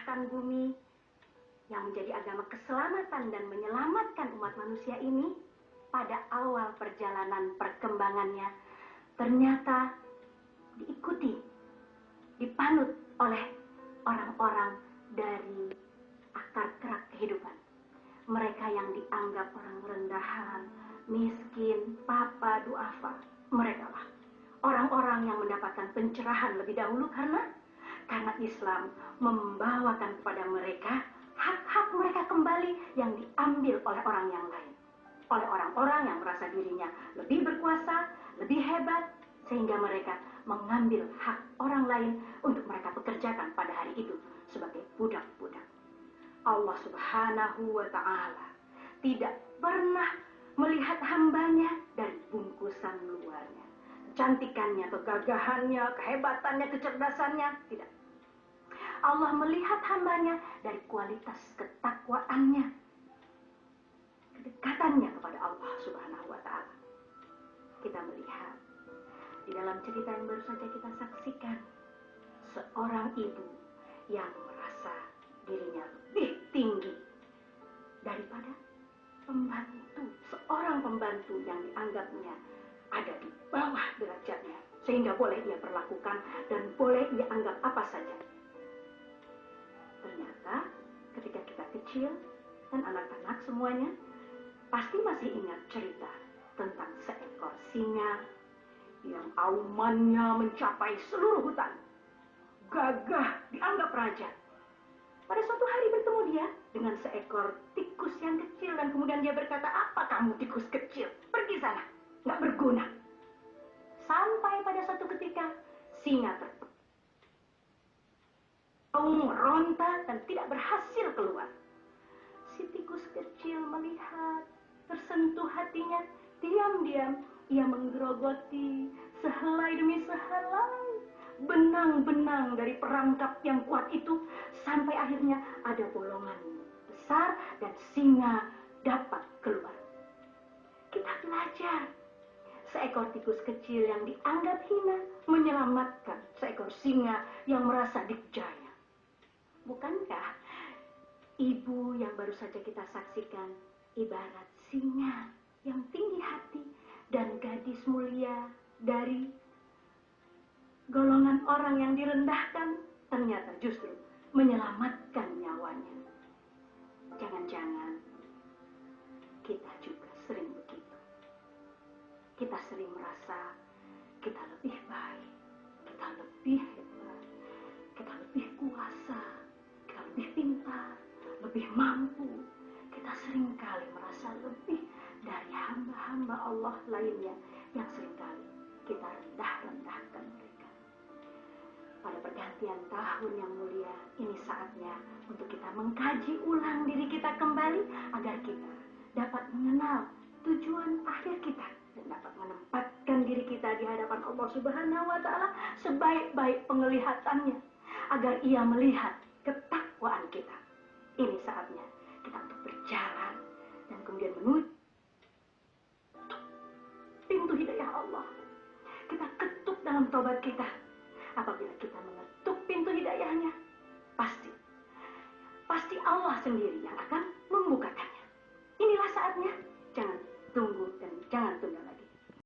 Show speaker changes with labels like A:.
A: menciptakan bumi, yang menjadi agama keselamatan dan menyelamatkan umat manusia ini, pada awal perjalanan perkembangannya, ternyata diikuti, dipanut oleh orang-orang dari akar kerak kehidupan. Mereka yang dianggap orang rendahan, miskin, papa, duafa, mereka lah orang-orang yang mendapatkan pencerahan lebih dahulu karena Islam membawakan kepada mereka hak-hak mereka kembali yang diambil oleh orang yang lain, oleh orang-orang yang merasa dirinya lebih berkuasa, lebih hebat, sehingga mereka mengambil hak orang lain untuk mereka pekerjakan pada hari itu sebagai budak-budak. Allah Subhanahu wa Ta'ala tidak pernah melihat hambanya dari bungkusan luarnya, kecantikannya, kegagahannya, kehebatannya, kecerdasannya, tidak. Allah melihat hambanya dari kualitas ketakwaannya, kedekatannya kepada Allah Subhanahu wa Ta'ala. Kita melihat di dalam cerita yang baru saja kita saksikan, seorang ibu yang merasa dirinya lebih tinggi daripada pembantu, seorang pembantu yang dianggapnya ada di bawah derajatnya, sehingga boleh ia perlakukan dan boleh ia anggap apa saja. Ternyata ketika kita kecil dan anak-anak semuanya pasti masih ingat cerita tentang seekor singa yang aumannya mencapai seluruh hutan, gagah, dianggap raja. Pada suatu hari bertemu dia dengan seekor tikus yang kecil dan kemudian dia berkata, "Apa kamu tikus kecil? Pergi sana, nggak berguna." Sampai pada suatu ketika singa meronta dan tidak berhasil keluar. Si tikus kecil melihat, tersentuh hatinya, diam-diam ia menggerogoti sehelai demi sehelai benang-benang dari perangkap yang kuat itu, sampai akhirnya ada bolongan besar dan singa dapat keluar. Kita belajar, seekor tikus kecil yang dianggap hina menyelamatkan seekor singa yang merasa dikjaya. Bukankah ibu yang baru saja kita saksikan ibarat singa yang tinggi hati dan gadis mulia dari golongan orang yang direndahkan, ternyata justru menyelamatkan nyawanya. Jangan-jangan kita juga sering begitu. Kita sering merasa kita lebih baik, kita lebih hebat, kita lebih kuasa, kita lebih pintar, lebih mampu. Kita seringkali merasa lebih dari hamba-hamba Allah lainnya yang seringkali kita rendah-rendahkan mereka. Pada pergantian tahun yang mulia, ini saatnya untuk kita mengkaji ulang diri kita kembali agar kita dapat mengenal tujuan akhir kita dan dapat menempatkan diri kita di hadapan Allah Subhanahu wa Ta'ala sebaik-baik penglihatannya, agar ia melihat ketakwaan kita. Ini saatnya kita untuk berjalan dan kemudian menuju pintu hidayah Allah. Kita ketuk dalam taubat kita. Apabila kita mengetuk pintu hidayahnya, pasti Allah sendiri yang akan membukakannya. Inilah saatnya. Jangan tunggu dan jangan tunda.